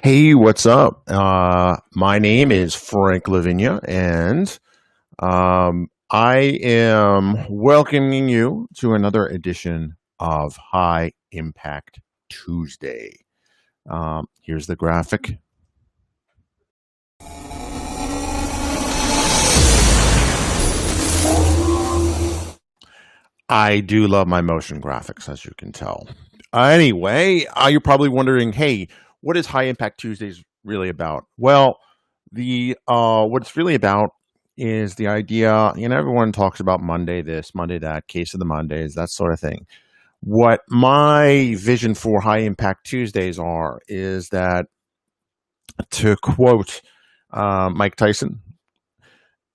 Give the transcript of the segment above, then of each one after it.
Hey, what's up? My name is Frank Lavinia, and I am welcoming you to another edition of High Impact Tuesday. Here's the graphic. I do love my motion graphics, as you can tell. Anyway, you're probably wondering, hey, what is High Impact Tuesdays really about? Well, the what it's really about is the idea. Everyone talks about Monday this, Monday that, case of the Mondays, that sort of thing. What my vision for High Impact Tuesdays are is that, to quote Mike Tyson,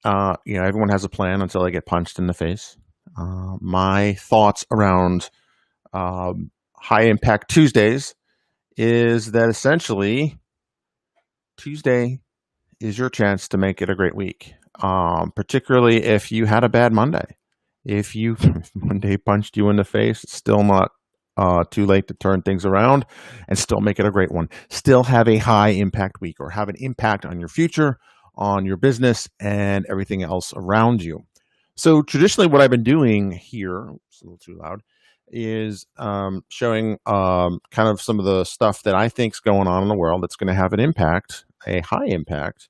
everyone has a plan until they get punched in the face. My thoughts around High Impact Tuesdays is that essentially Tuesday is your chance to make it a great week, particularly if you had a bad Monday. If Monday punched you in the face, it's still not too late to turn things around and still make it a great one. Still have a high impact week or have an impact on your future, on your business, and everything else around you. So traditionally what I've been doing here, it's a little too loud, is showing kind of some of the stuff that I think is going on in the world that's going to have an impact, a high impact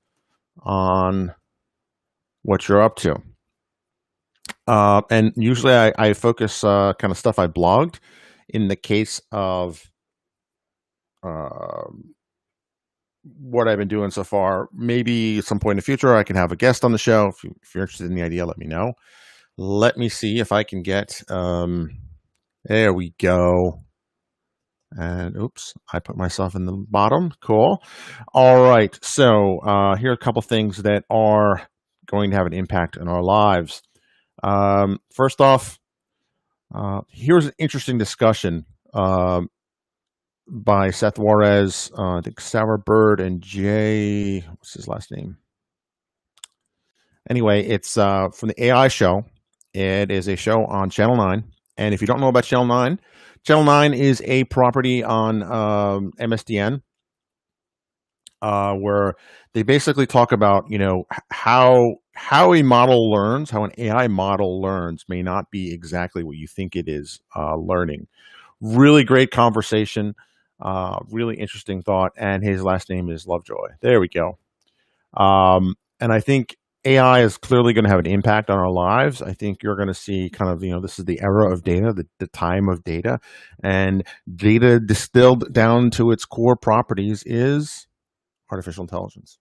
on what you're up to. And usually I focus kind of stuff I blogged. In the case of what I've been doing so far, maybe at some point in the future I can have a guest on the show. If you're interested in the idea, let me know. Let me see if I can get, there we go. And oops, I put myself in the bottom. Cool. All right. So here are a couple things that are going to have an impact on our lives. First off, here's an interesting discussion by Seth Juarez, I think Sarah Bird and Jay, what's his last name? Anyway, it's from the AI show. It is a show on Channel 9. And if you don't know about Channel 9, Channel 9 is a property on MSDN where they basically talk about, how a model learns, how an AI model learns may not be exactly what you think it is learning. Really great conversation, really interesting thought, and his last name is Lovejoy. There we go. And I think AI is clearly going to have an impact on our lives. I think you're going to see kind of, this is the era of data, the time of data, and data distilled down to its core properties is artificial intelligence.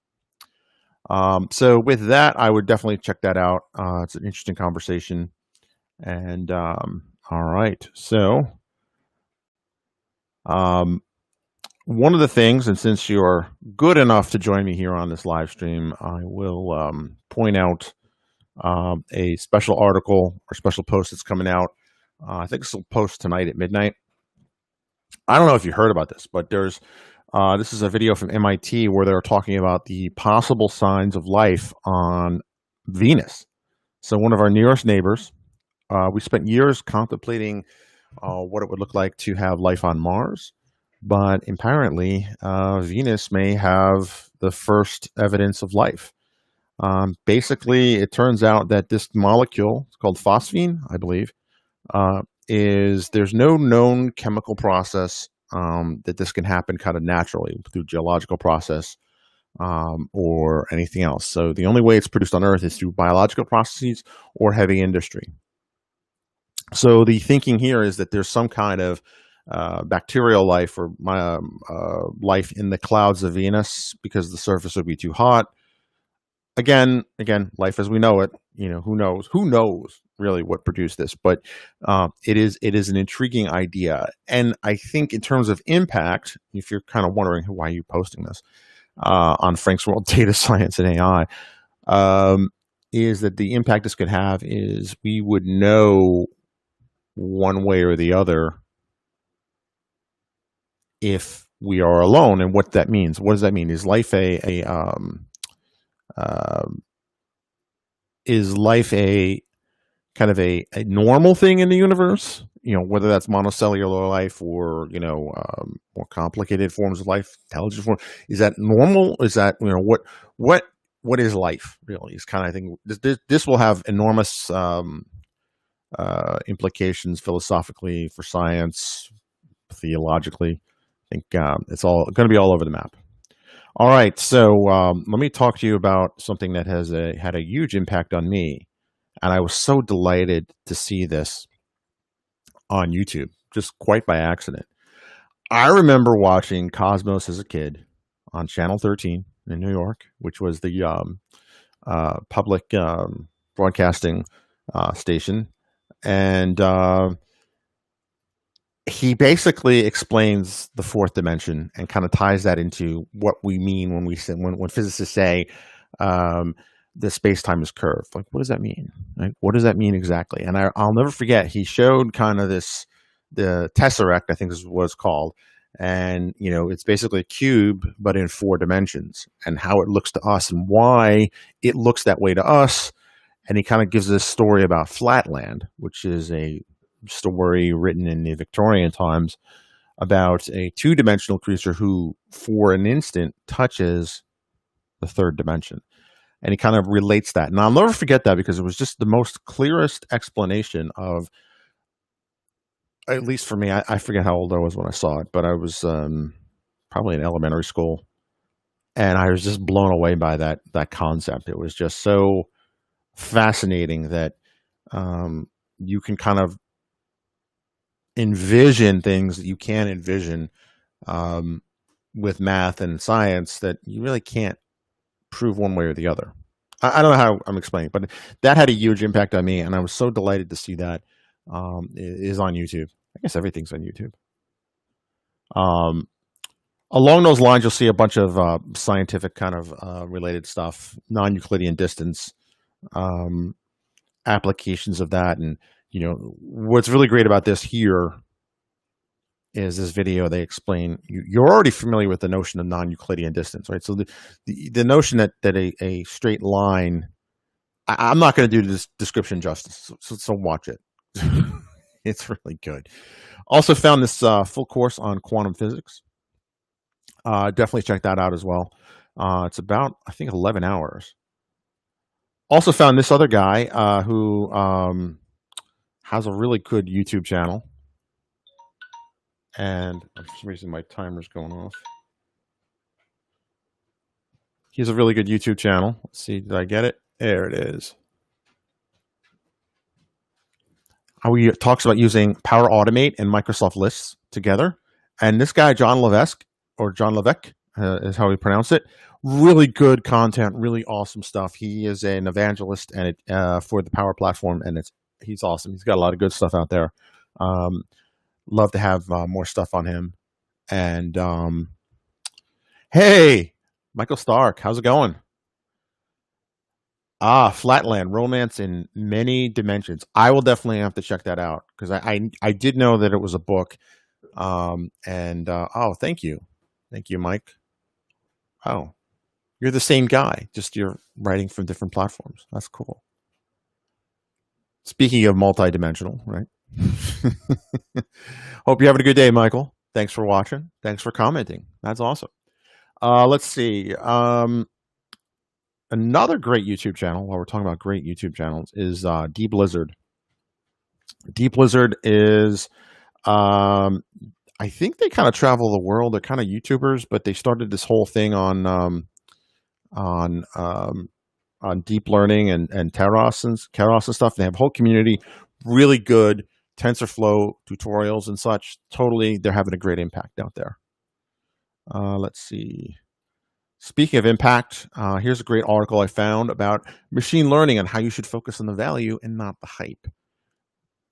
So with that, I would definitely check that out. It's an interesting conversation. And all right. So one of the things, and since you're good enough to join me here on this live stream, I will point out a special article or special post that's coming out. I think this will post tonight at midnight. I don't know if you heard about this, but there's this is a video from MIT where they're talking about the possible signs of life on Venus. So one of our nearest neighbors, we spent years contemplating what it would look like to have life on Mars, but apparently Venus may have the first evidence of life. Basically, it turns out that this molecule, it's called phosphine, I believe, there's no known chemical process that this can happen kind of naturally through geological process or anything else. So the only way it's produced on Earth is through biological processes or heavy industry. So the thinking here is that there's some kind of bacterial life or life in the clouds of Venus because the surface would be too hot. Again, life as we know it, who knows really what produced this, but it is an intriguing idea. And I think in terms of impact, if you're kind of wondering why are you posting this on Frank's World Data Science and AI, is that the impact this could have is we would know one way or the other if we are alone and what that means. What does that mean? Is life a kind of a normal thing in the universe, whether that's monocellular life or, more complicated forms of life, intelligent form. Is that normal? Is that, what, what is life really is kind of thing. This will have enormous implications philosophically for science, theologically. I think it's all going to be all over the map. All right, so let me talk to you about something that has had a huge impact on me, and I was so delighted to see this on YouTube, just quite by accident. I remember watching Cosmos as a kid on Channel 13 in New York, which was the public broadcasting station, and he basically explains the fourth dimension and kind of ties that into what we mean when we say, when physicists say the space-time is curved. Like, what does that mean? Like, what does that mean exactly? And I'll never forget, he showed kind of the tesseract, I think is what it's called. And, it's basically a cube, but in 4 dimensions, and how it looks to us and why it looks that way to us. And he kind of gives this story about Flatland, which is a story written in the Victorian times about a 2-dimensional creature who, for an instant, touches the 3rd dimension. And he kind of relates that. And I'll never forget that because it was just the most clearest explanation of, at least for me, I forget how old I was when I saw it, but I was probably in elementary school. And I was just blown away by that concept. It was just so fascinating that you can kind of envision things that you can envision with math and science that you really can't prove one way or the other. I don't know how I'm explaining, but that had a huge impact on me, and I was so delighted to see that is on YouTube. I guess everything's on YouTube. Along those lines, you'll see a bunch of scientific kind of related stuff, non-Euclidean distance applications of that. And, what's really great about this here is this video. They explain, you're already familiar with the notion of non-Euclidean distance, right? So the notion that a straight line, I'm not going to do this description justice, so watch it. It's really good. Also found this full course on quantum physics. Definitely check that out as well. It's about, I think, 11 hours. Also found this other guy who has a really good YouTube channel. And for some reason, my timer's going off. He has a really good YouTube channel. Let's see, did I get it? There it is. How he talks about using Power Automate and Microsoft Lists together. And this guy, John Levesque, or John Levesque, is how we pronounce it. Really good content, really awesome stuff. He is an evangelist and for the Power Platform, and he's awesome. He's got a lot of good stuff out there. Love to have more stuff on him. And hey, Michael Stark, how's it going? Flatland, Romance in Many Dimensions. I will definitely have to check that out because I did know that it was a book. Oh, thank you. Thank you, Mike. Oh, you're the same guy, just you're writing from different platforms. That's cool. Speaking of multidimensional, right? Hope you're having a good day, Michael. Thanks for watching. Thanks for commenting. That's awesome. Let's see. Another great YouTube channel, while we're talking about great YouTube channels, is Deep Lizard. Deep Lizard is, I think they kind of travel the world. They're kind of YouTubers, but they started this whole thing on deep learning and Keras and stuff. They have a whole community, really good TensorFlow tutorials and such. Totally, they're having a great impact out there. Let's see. Speaking of impact, here's a great article I found about machine learning and how you should focus on the value and not the hype.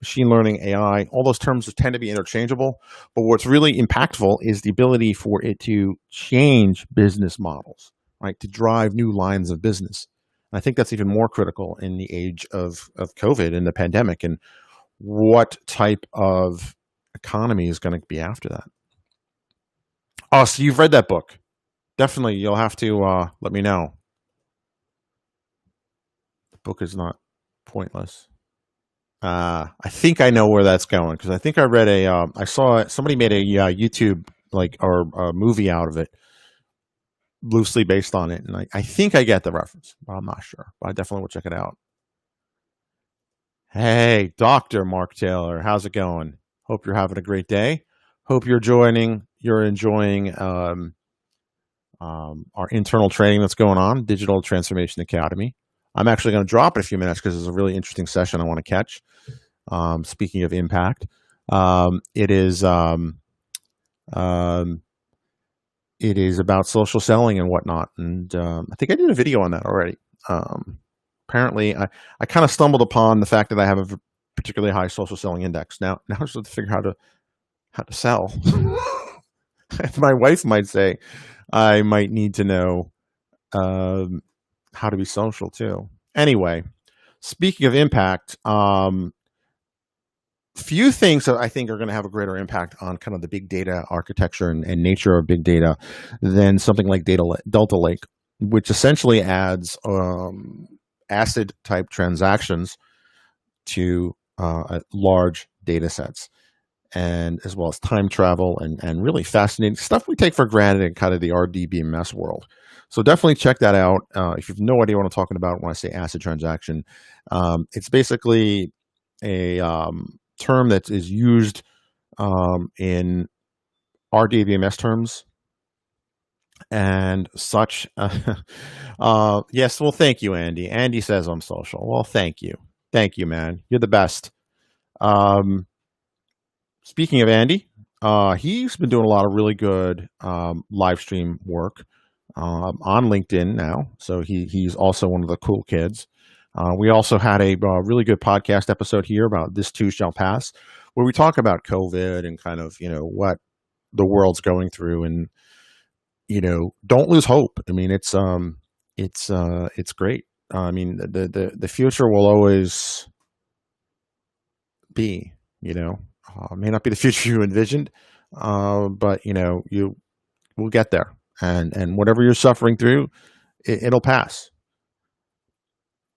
Machine learning, AI, all those terms tend to be interchangeable, but what's really impactful is the ability for it to change business models, right? To drive new lines of business. And I think that's even more critical in the age of COVID and the pandemic, and what type of economy is going to be after that. Oh, so you've read that book. Definitely, you'll have to let me know. The book is not pointless. I think I know where that's going because I think I read I saw somebody made a YouTube or a movie out of it, loosely based on it, and I think I get the reference, but I'm not sure. But I definitely will check it out. Hey, Dr. Mark Taylor, how's it going? Hope you're having a great day. Hope you're enjoying our internal training that's going on, Digital Transformation Academy. I'm actually going to drop in a few minutes because it's a really interesting session I want to catch. Speaking of impact, it is about social selling and whatnot, and I think I did a video on that already. Apparently, I kind of stumbled upon the fact that I have a particularly high social selling index. Now I just have to figure out how to sell. My wife might say I might need to know how to be social too. Anyway, speaking of impact, few things that I think are going to have a greater impact on kind of the big data architecture and nature of big data than something like Delta Lake, which essentially adds ACID type transactions to large data sets, and as well as time travel and really fascinating stuff we take for granted in kind of the RDBMS world. So definitely check that out. If you have no idea what I'm talking about when I say ACID transaction, it's basically a term that is used in RDBMS terms and such. Yes, well, thank you, Andy. Andy says I'm social. Well, thank you. Thank you, man. You're the best. Speaking of Andy, he's been doing a lot of really good live stream work on LinkedIn now. So he's also one of the cool kids. We also had a really good podcast episode here about This Too Shall Pass, where we talk about COVID and kind of, what the world's going through, and, don't lose hope. I mean, it's great. I mean, the future will always be, may not be the future you envisioned, but you will get there, and whatever you're suffering through, it'll pass.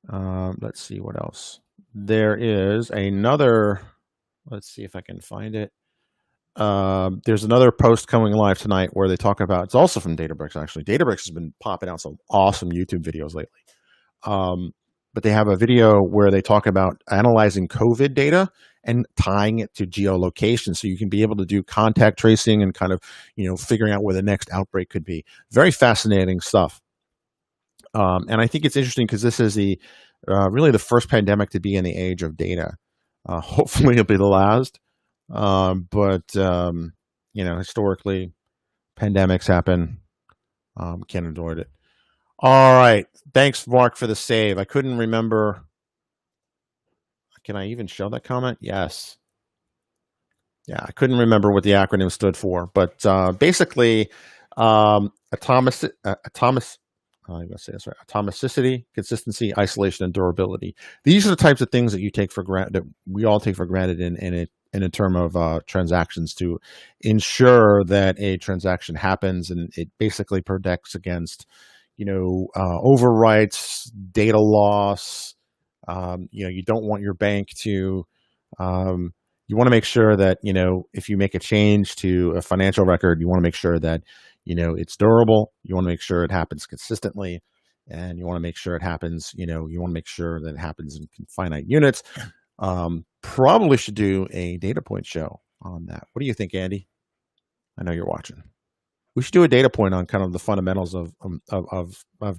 Let's see what else. There is another. Let's see if I can find it. There's another post coming live tonight where they talk about. It's also from Databricks. Actually, Databricks has been popping out some awesome YouTube videos lately. But they have a video where they talk about analyzing COVID data and tying it to geolocation, so you can be able to do contact tracing and kind of figuring out where the next outbreak could be. Very fascinating stuff. And I think it's interesting because this is really the first pandemic to be in the age of data. Hopefully it'll be the last. But historically, pandemics happen. Can't avoid it. All right. Thanks, Mark, for the save. I couldn't remember. Can I even show that comment? Yes. Yeah, I couldn't remember what the acronym stood for, but basically, atomicity, consistency, isolation, and durability. These are the types of things that you take for granted, that we all take for granted in a term of transactions, to ensure that a transaction happens, and it basically protects against, overwrites, data loss. You don't want your bank to. You want to make sure that if you make a change to a financial record, you want to make sure that it's durable. You want to make sure it happens consistently, and you want to make sure it happens. You want to make sure that it happens in finite units. Probably should do a data point show on that. What do you think, Andy? I know you're watching. We should do a data point on kind of the fundamentals of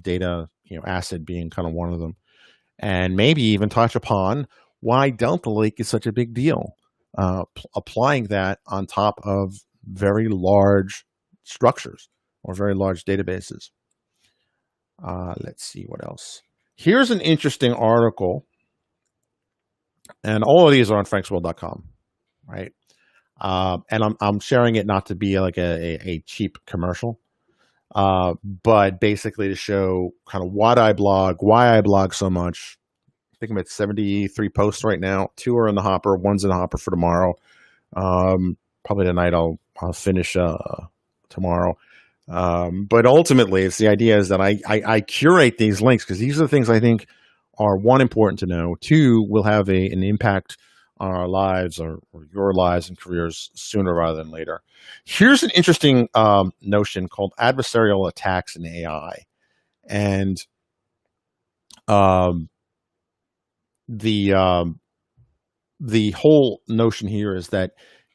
data. ACID being kind of one of them, and maybe even touch upon why Delta Lake is such a big deal. Applying that on top of very large structures or very large databases. Let's see what else. Here's an interesting article, and all of these are on franksworld.com, right? And I'm sharing it not to be like a cheap commercial, but basically to show kind of what I blog, why I blog so much. I think I'm at 73 posts right now. 2 are in the hopper. 1's in the hopper for tomorrow. Probably tonight I'll finish tomorrow. But ultimately, it's the idea is that I curate these links because these are the things I think are, one, important to know, two, will have an impact on our lives or your lives and careers sooner rather than later. Here's an interesting notion called adversarial attacks in AI. And the whole notion here is that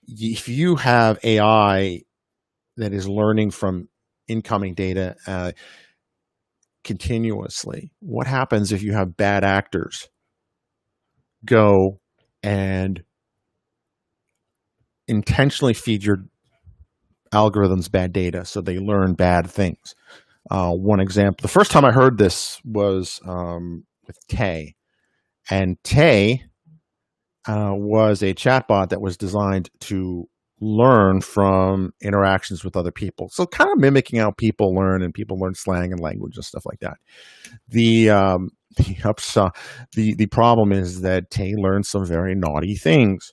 if you have AI that is learning from incoming data continuously, what happens if you have bad actors go and intentionally feed your algorithms bad data so they learn bad things? One example, the first time I heard this was with Tay. And Tay was a chatbot that was designed to learn from interactions with other people. So kind of mimicking how people learn, and people learn slang and language and stuff like that. The problem is that Tay learned some very naughty things.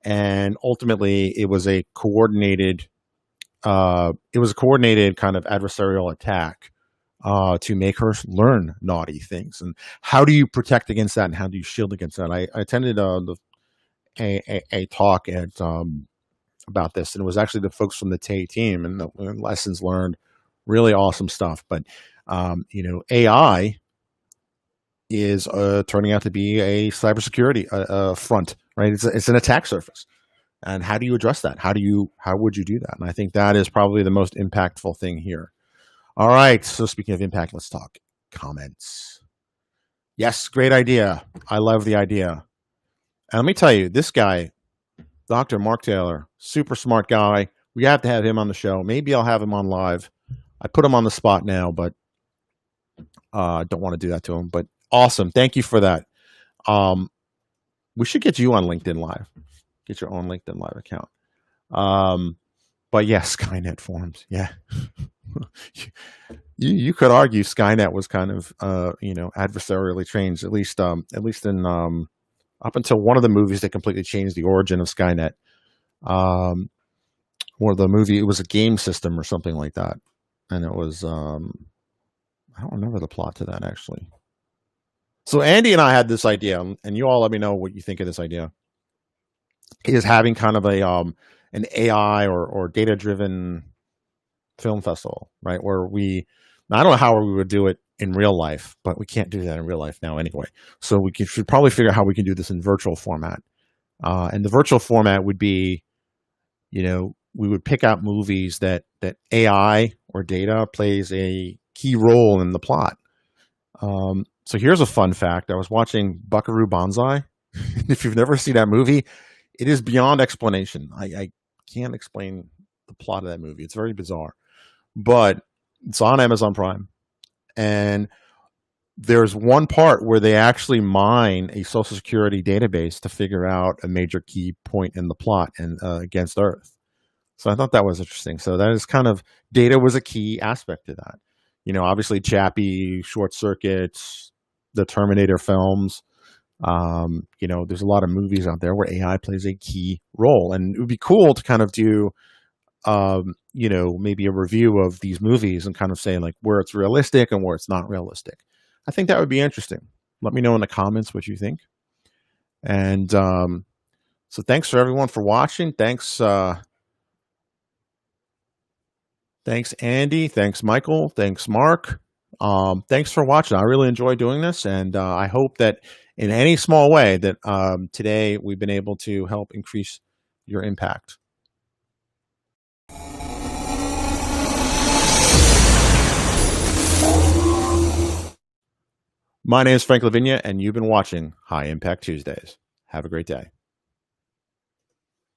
And ultimately it was a coordinated kind of adversarial attack to make her learn naughty things. And how do you protect against that, and how do you shield against that? I attended a talk at about this, and it was actually the folks from the Tay team, and the lessons learned, really awesome stuff. But AI is turning out to be a cybersecurity front, right? It's an attack surface. And how do you address that? How would you do that? And I think that is probably the most impactful thing here. All right. So speaking of impact, let's talk comments. Yes, great idea. I love the idea. And let me tell you, this guy, Dr. Mark Taylor, super smart guy. We have to have him on the show. Maybe I'll have him on live. I put him on the spot now, but I don't want to do that to him. But awesome. Thank you for that. We should get you on LinkedIn Live. Get your own LinkedIn Live account. But yeah, Skynet forums. Yeah. you could argue Skynet was kind of adversarially trained, at least in up until one of the movies that completely changed the origin of Skynet. Or the movie, it was a game system or something like that, and it was I don't remember the plot to that actually. So Andy and I had this idea, and you all let me know what you think of this idea. Is having kind of a an AI or data driven film festival, right? Where I don't know how we would do it in real life, but we can't do that in real life now anyway. So should probably figure out how we can do this in virtual format. And the virtual format would be, we would pick out movies that AI or data plays a key role in the plot. So here's a fun fact. I was watching Buckaroo Banzai. If you've never seen that movie, it is beyond explanation. I can't explain the plot of that movie. It's very bizarre. But it's on Amazon Prime. And there's one part where they actually mine a Social Security database to figure out a major key point in the plot and against Earth. So I thought that was interesting. So that is kind of, data was a key aspect to that. Obviously Chappie, Short Circuits, the Terminator films. There's a lot of movies out there where AI plays a key role, and it would be cool to kind of do, maybe a review of these movies and kind of say like where it's realistic and where it's not realistic. I think that would be interesting. Let me know in the comments what you think. And so thanks for everyone for watching. Thanks Andy. Thanks Michael. Thanks Mark. Thanks for watching. I really enjoy doing this, and I hope that in any small way that today we've been able to help increase your impact. My name is Frank Lavinia, and you've been watching High Impact Tuesdays. Have a great day.